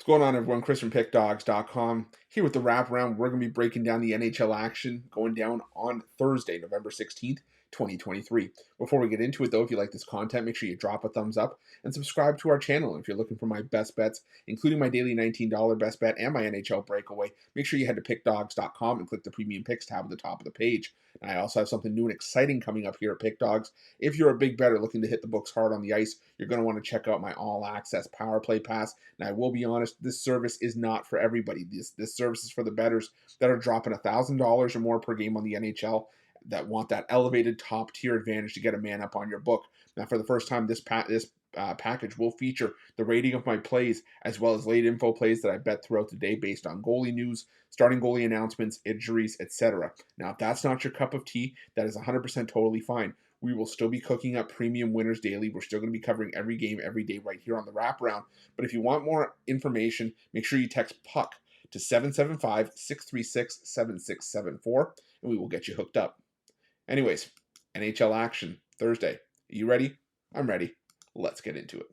What's going on, everyone? Chris from Pickdawgz.com here with the Wraparound. We're going to be breaking down the NHL action going down on Thursday, November 16th, 2023. Before we get into it, though, if you like this content, make sure you drop a thumbs up and subscribe to our channel. If you're looking for my best bets, including my daily $19 best bet and my NHL breakaway, make sure you head to Pickdawgz.com and click the Premium Picks tab at the top of the page. And I also have something new and exciting coming up here at Pickdawgz. If you're a big bettor looking to hit the books hard on the ice, you're going to want to check out my all-access Power Play Pass. And I will be honest, this service is not for everybody. This service is for the bettors that are dropping $1,000 or more per game on the NHL, that want that elevated top-tier advantage to get a man up on your book. Now, for the first time, this package will feature the rating of my plays, as well as late info plays that I bet throughout the day based on goalie news, starting goalie announcements, injuries, etc. Now, if that's not your cup of tea, that is 100% totally fine. We will still be cooking up premium winners daily. We're still going to be covering every game, every day right here on the Wraparound. But if you want more information, make sure you text PUCK to 775-636-7674, and we will get you hooked up. Anyways, NHL action, Thursday. Are you ready? I'm ready. Let's get into it.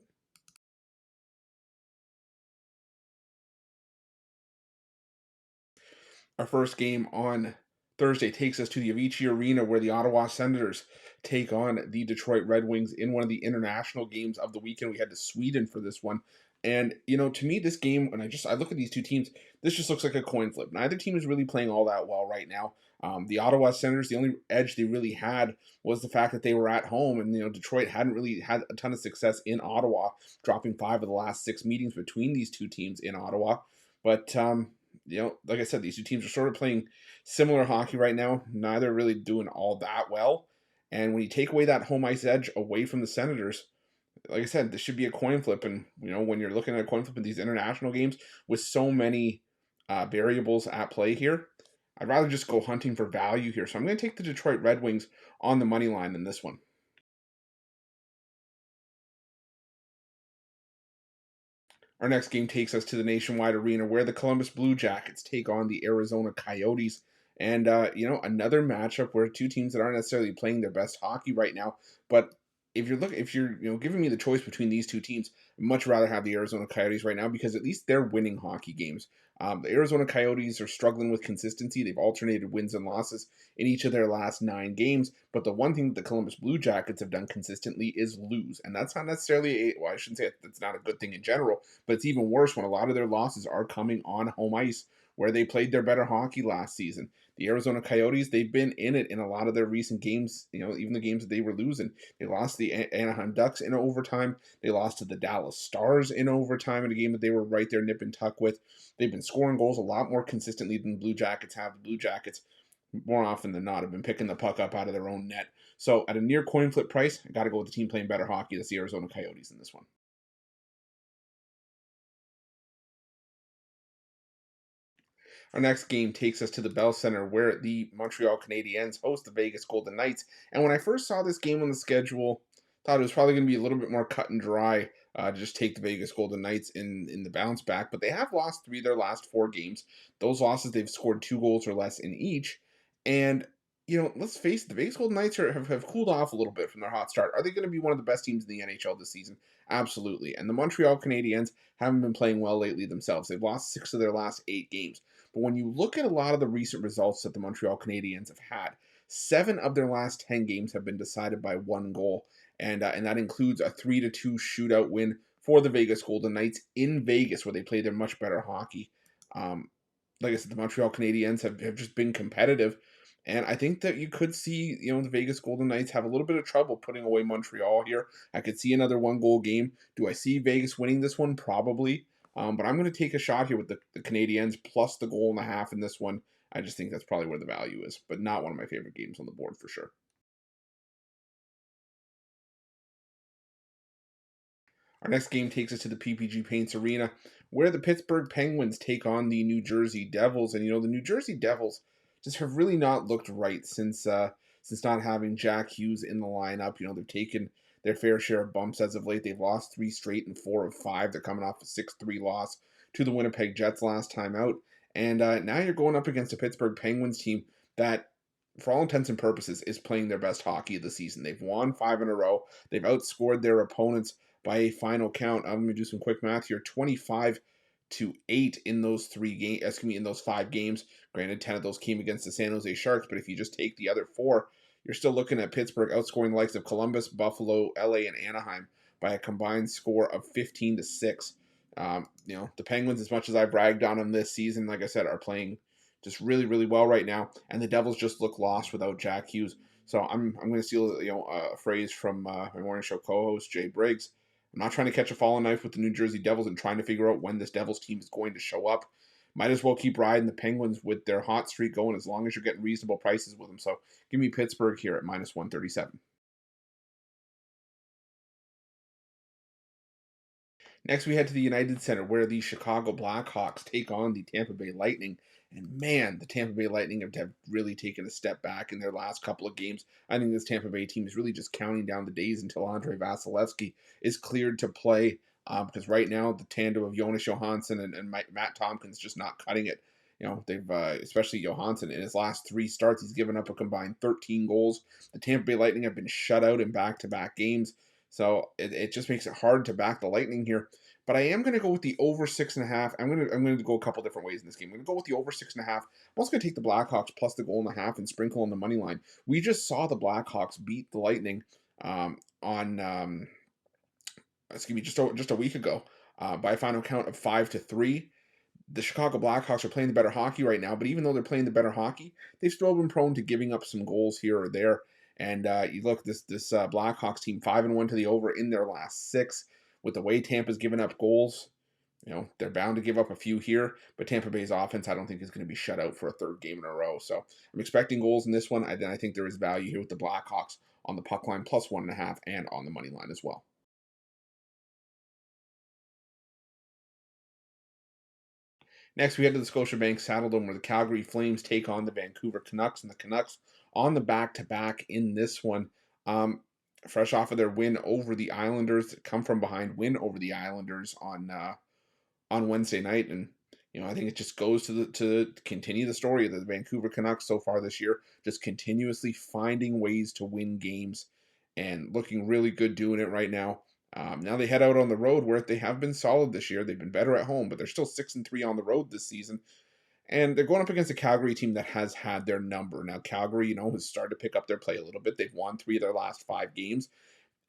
Our first game on Thursday takes us to the Avicii Arena, where the Ottawa Senators take on the Detroit Red Wings in one of the international games of the weekend. We head to Sweden for this one. And, to me, this game, when I look at these two teams, this just looks like a coin flip. Neither team is really playing all that well right now. The Ottawa Senators, the only edge they really had was the fact that they were at home, and, Detroit hadn't really had a ton of success in Ottawa, dropping 5 of the last 6 meetings between these two teams in Ottawa. But, like I said, these two teams are sort of playing similar hockey right now. Neither really doing all that well. And when you take away that home ice edge away from the Senators, like I said, this should be a coin flip. And, when you're looking at a coin flip in these international games with so many variables at play here, I'd rather just go hunting for value here. So I'm going to take the Detroit Red Wings on the money line in this one. Our next game takes us to the Nationwide Arena, where the Columbus Blue Jackets take on the Arizona Coyotes. And, another matchup where two teams that aren't necessarily playing their best hockey right now. But if you're giving me the choice between these two teams, I'd much rather have the Arizona Coyotes right now, because at least they're winning hockey games. The Arizona Coyotes are struggling with consistency. They've alternated wins and losses in each of their last 9 games. But the one thing that the Columbus Blue Jackets have done consistently is lose. And that's not necessarily I shouldn't say that's not a good thing in general, but it's even worse when a lot of their losses are coming on home ice, where they played their better hockey last season. The Arizona Coyotes, they've been in it in a lot of their recent games, even the games that they were losing. They lost to the Anaheim Ducks in overtime. They lost to the Dallas Stars in overtime in a game that they were right there nip and tuck with. They've been scoring goals a lot more consistently than the Blue Jackets have. The Blue Jackets, more often than not, have been picking the puck up out of their own net. So at a near coin flip price, I got to go with the team playing better hockey. That's the Arizona Coyotes in this one. Our next game takes us to the Bell Center, where the Montreal Canadiens host the Vegas Golden Knights. And when I first saw this game on the schedule, thought it was probably going to be a little bit more cut and dry to just take the Vegas Golden Knights in the bounce back. But they have lost 3 of their last 4 games. Those losses, they've scored 2 goals or less in each. And, let's face it, the Vegas Golden Knights have cooled off a little bit from their hot start. Are they going to be one of the best teams in the NHL this season? Absolutely. And the Montreal Canadiens haven't been playing well lately themselves. They've lost 6 of their last 8 games. But when you look at a lot of the recent results that the Montreal Canadiens have had, 7 of their last 10 games have been decided by 1 goal. And that includes a 3-2 shootout win for the Vegas Golden Knights in Vegas, where they play their much better hockey. Like I said, the Montreal Canadiens have just been competitive. And I think that you could see, the Vegas Golden Knights have a little bit of trouble putting away Montreal here. I could see another 1-goal game. Do I see Vegas winning this one? Probably. But I'm going to take a shot here with the Canadiens plus the 1.5 in this one. I just think that's probably where the value is, but not one of my favorite games on the board for sure. Our next game takes us to the PPG Paints Arena, where the Pittsburgh Penguins take on the New Jersey Devils. And, the New Jersey Devils just have really not looked right since not having Jack Hughes in the lineup. They've taken their fair share of bumps as of late. They've lost 3 straight and 4 of 5. They're coming off a 6-3 loss to the Winnipeg Jets last time out. And now you're going up against a Pittsburgh Penguins team that, for all intents and purposes, is playing their best hockey of the season. They've won 5 in a row. They've outscored their opponents by a final count. I'm going to do some quick math here. 25 to 8 in those 3 games. Excuse me, in those 5 games. Granted, 10 of those came against the San Jose Sharks, but if you just take the other 4, you're still looking at Pittsburgh outscoring the likes of Columbus, Buffalo, LA, and Anaheim by a combined score of 15-6. The Penguins, as much as I bragged on them this season, like I said, are playing just really, really well right now, and the Devils just look lost without Jack Hughes. So I'm going to steal a phrase from my morning show co-host Jay Briggs. I'm not trying to catch a falling knife with the New Jersey Devils and trying to figure out when this Devils team is going to show up. Might as well keep riding the Penguins with their hot streak going as long as you're getting reasonable prices with them. So give me Pittsburgh here at -137. Next, we head to the United Center where the Chicago Blackhawks take on the Tampa Bay Lightning. And man, the Tampa Bay Lightning have really taken a step back in their last couple of games. I think this Tampa Bay team is really just counting down the days until Andre Vasilevsky is cleared to play. Because right now, the tandem of Jonas Johansson and Matt Tompkins just not cutting it. They've especially Johansson in his last 3 starts, he's given up a combined 13 goals. The Tampa Bay Lightning have been shut out in back-to-back games. So it just makes it hard to back the Lightning here. But I am going to go with the over 6.5. I'm going to go a couple different ways in this game. I'm going to go with the over 6.5. I'm also going to take the Blackhawks plus the 1.5 and sprinkle on the money line. We just saw the Blackhawks beat the Lightning on excuse me just a week ago by a final count of 5-3. The Chicago Blackhawks are playing the better hockey right now, but even though they're playing the better hockey, they've still been prone to giving up some goals here or there. And you look, this Blackhawks team 5-1 to the over in their last 6. With the way Tampa's given up goals, they're bound to give up a few here. But Tampa Bay's offense, I don't think is going to be shut out for a 3rd game in a row. So I'm expecting goals in this one. I think there is value here with the Blackhawks on the puck line plus 1.5 and on the money line as well. Next, we head to the Scotiabank Saddledome where the Calgary Flames take on the Vancouver Canucks, and the Canucks on the back-to-back in this one. Fresh off of their win over the Islanders, come from behind win over the Islanders on Wednesday night, and I think it just goes to continue the story of the Vancouver Canucks so far this year, just continuously finding ways to win games and looking really good doing it right now. Now they head out on the road where they have been solid this year. They've been better at home, but they're still 6-3 on the road this season. And they're going up against a Calgary team that has had their number. Now, Calgary, has started to pick up their play a little bit. They've won 3 of their last 5 games.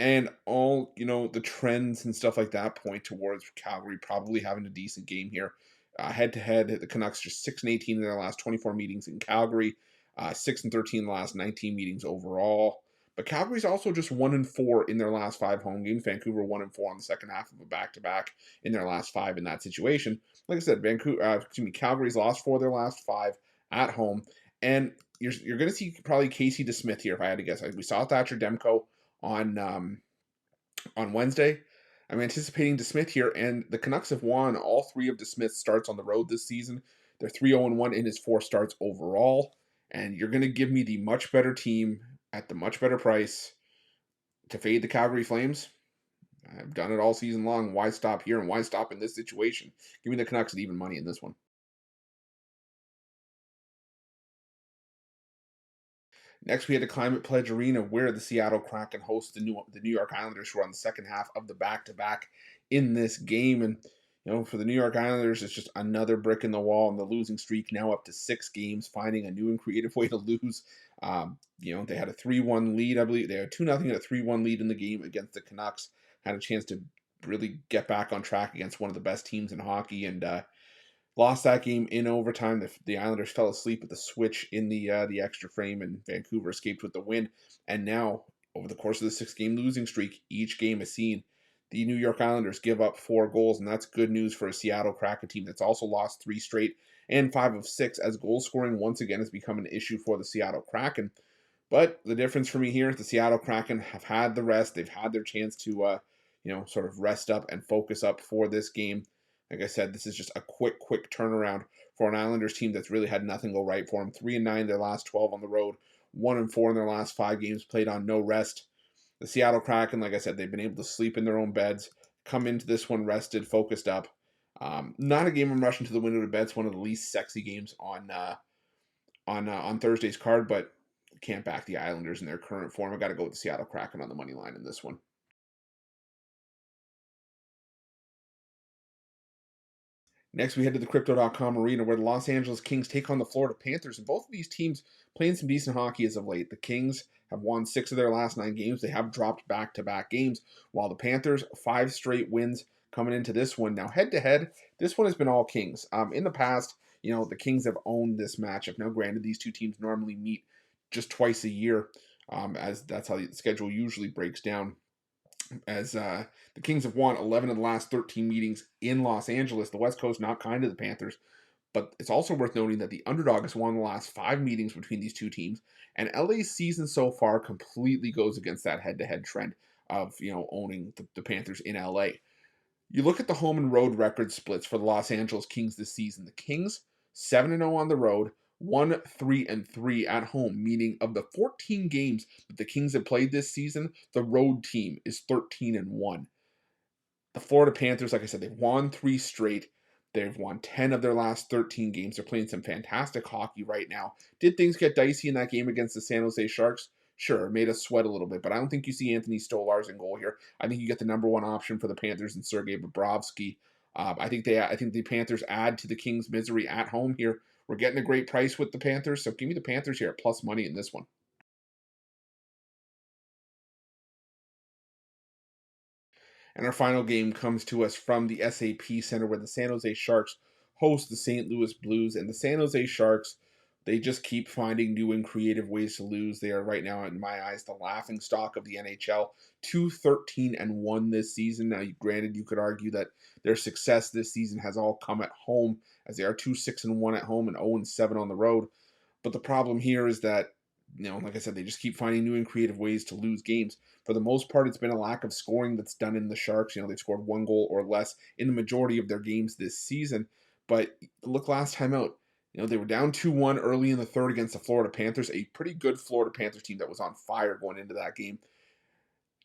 And all, the trends and stuff like that point towards Calgary probably having a decent game here. Head to head, the Canucks are 6-18 in their last 24 meetings in Calgary, 6-13 in the last 19 meetings overall. But Calgary's also just 1-4 in their last 5 home games. Vancouver 1-4 on the second half of a back-to-back in their last 5 in that situation. Like I said, Calgary's lost 4 of their last 5 at home, and you're going to see probably Casey DeSmith here if I had to guess. We saw Thatcher Demko on Wednesday. I'm anticipating DeSmith here, and the Canucks have won all 3 of DeSmith's starts on the road this season. They're 3-0-1 in his 4 starts overall, and you're going to give me the much better team at the much better price to fade the Calgary Flames. I've done it all season long. Why stop here and why stop in this situation? Give me the Canucks at even money in this one. Next, we had the Climate Pledge Arena where the Seattle Kraken host the New York Islanders, who are on the second half of the back-to-back in this game. And, for the New York Islanders, it's just another brick in the wall, and the losing streak now up to 6 games, finding a new and creative way to lose. They had a 3-1 lead, I believe. They had 2-0 and a 3-1 lead in the game against the Canucks. Had a chance to really get back on track against one of the best teams in hockey, and lost that game in overtime. The Islanders fell asleep at the switch in the extra frame, and Vancouver escaped with the win. And now, over the course of the 6-game losing streak, each game has seen the New York Islanders give up 4 goals, and that's good news for a Seattle Kraken team that's also lost 3 straight and 5 of 6, as goal scoring once again has become an issue for the Seattle Kraken. But the difference for me here is the Seattle Kraken have had the rest. They've had their chance to, sort of rest up and focus up for this game. Like I said, this is just a quick turnaround for an Islanders team that's really had nothing go right for them. 3-9 their last 12 on the road, 1-4 in their last 5 games played on no rest. The Seattle Kraken, like I said, they've been able to sleep in their own beds, come into this one rested, focused up. Not a game I'm rushing to the window to bet. It's one of the least sexy games on Thursday's card, but can't back the Islanders in their current form. I got to go with the Seattle Kraken on the money line in this one. Next, we head to the Crypto.com arena where the Los Angeles Kings take on the Florida Panthers, and both of these teams playing some decent hockey as of late. The Kings have won 6 of their last 9 games. They have dropped back-to-back games, while the Panthers, 5 straight wins coming into this one. Now, head-to-head, this one has been all Kings. In the past, the Kings have owned this matchup. Now, granted, these two teams normally meet just twice a year, as that's how the schedule usually breaks down. As the Kings have won 11 of the last 13 meetings in Los Angeles. The West Coast not kind to the Panthers, but it's also worth noting that the underdog has won the last 5 meetings between these two teams, and LA's season so far completely goes against that head-to-head trend of owning the Panthers in LA. You look at the home and road record splits for the Los Angeles Kings this season. The Kings 7-0 on the road, 1-3-3 at home, meaning of the 14 games that the Kings have played this season, the road team is 13-1. The Florida Panthers, like I said, they've won 3 straight. They've won 10 of their last 13 games. They're playing some fantastic hockey right now. Did things get dicey in that game against the San Jose Sharks? Sure, it made us sweat a little bit, but I don't think you see Anthony Stolarz in goal here. I think you get the number one option for the Panthers and Sergei Bobrovsky. I think the Panthers add to the Kings' misery at home here. We're getting a great price with the Panthers, so give me the Panthers here at plus money in this one. And our final game comes to us from the SAP Center where the San Jose Sharks host the St. Louis Blues. And the San Jose Sharks, they just keep finding new and creative ways to lose. They are right now, in my eyes, the laughing stock of the NHL. 2-13-1 this season. Now, granted, you could argue that their success this season has all come at home, as they are 2-6-1 at home and 0-7 on the road. But the problem here is that, like I said, they just keep finding new and creative ways to lose games. For the most part, it's been a lack of scoring that's done in the Sharks. They've scored 1 goal or less in the majority of their games this season. But look last time out. They were down 2-1 early in the third against the Florida Panthers, a pretty good Florida Panthers team that was on fire going into that game.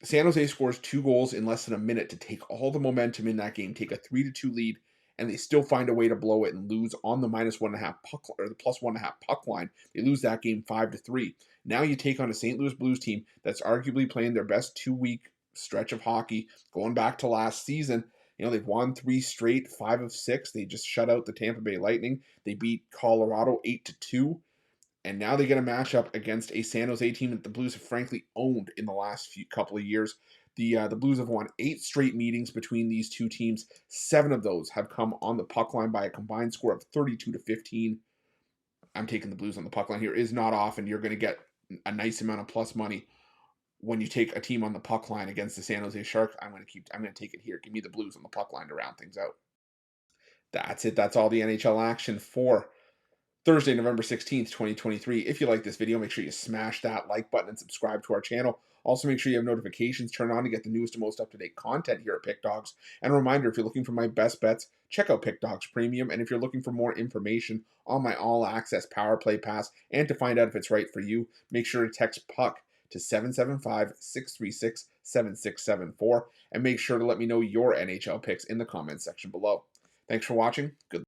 San Jose scores 2 goals in less than a minute to take all the momentum in that game, take a 3-2 lead, and they still find a way to blow it and lose on the -1.5 puck or the +1.5 puck line. They lose that game 5-3. Now you take on a St. Louis Blues team that's arguably playing their best 2-week stretch of hockey going back to last season. They've won 3 straight, 5 of 6. They just shut out the Tampa Bay Lightning. They beat Colorado 8-2. And now they get a matchup against a San Jose team that the Blues have frankly owned in the last couple of years. The Blues have won 8 straight meetings between these two teams. 7 of those have come on the puck line by a combined score of 32-15. I'm taking the Blues on the puck line here. It is not often you're going to get a nice amount of plus money when you take a team on the puck line against the San Jose Sharks. I'm going to take it here. Give me the Blues on the puck line to round things out. That's it. That's all the NHL action for Thursday, November 16th, 2023. If you like this video, make sure you smash that like button and subscribe to our channel. Also, make sure you have notifications turned on to get the newest and most up-to-date content here at Pick Dawgz. And a reminder, if you're looking for my best bets, check out Pick Dawgz Premium. And if you're looking for more information on my all-access Power Play Pass and to find out if it's right for you, make sure to text PUCK to 775-636-7674. And make sure to let me know your NHL picks in the comments section below. Thanks for watching. Good